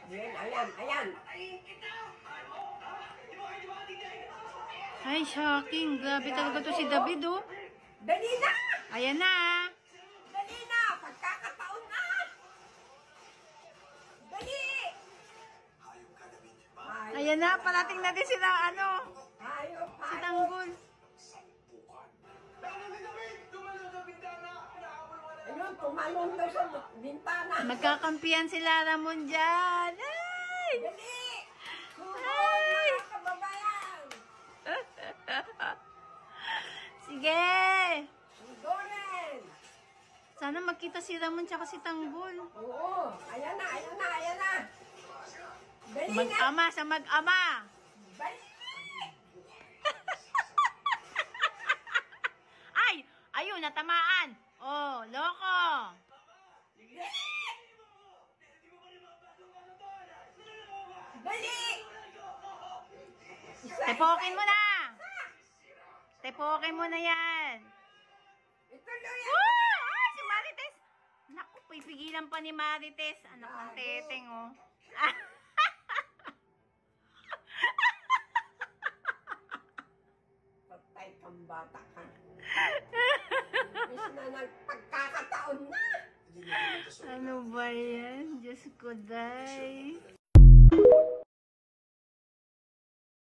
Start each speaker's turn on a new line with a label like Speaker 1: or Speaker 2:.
Speaker 1: Ayan, ayan.
Speaker 2: Ay, shocking. Grabe talaga to si David, oh.
Speaker 1: Dali na!
Speaker 2: Ayan na.
Speaker 1: Dali na! Pagkakataon na! Dali!
Speaker 2: Ayan na, parating natin sila, ano,
Speaker 1: Hayop,
Speaker 2: si
Speaker 1: hayop.
Speaker 2: Tanggol.
Speaker 1: Ayun, tumalong daw sa bintana.
Speaker 2: Magkakampiyan sila Ramon dyan. Ay!
Speaker 1: Dali!
Speaker 2: Ay!
Speaker 1: Mga kababayan!
Speaker 2: Sige!
Speaker 1: Doren!
Speaker 2: Sana magkita si Ramon tsaka si Tanggol.
Speaker 1: Oo, ayan na, ayan na, ayan na. Dali na!
Speaker 2: Mag-ama sa mag-ama.
Speaker 1: Dali!
Speaker 2: Ay! Ayun, natamaan. Oh, loko.
Speaker 1: Dali!
Speaker 2: Tepokin mo na. Tepokin mo na yan.
Speaker 1: Ituloy yan!
Speaker 2: Oh! Ah, si Marites. Naku, pipigilan pa ni Marites. Anak ng teteng, oh.
Speaker 1: Patay kang bata ka. Imbis na nagpagkakataon na.
Speaker 2: Ano ba yan? Diyos ko, day.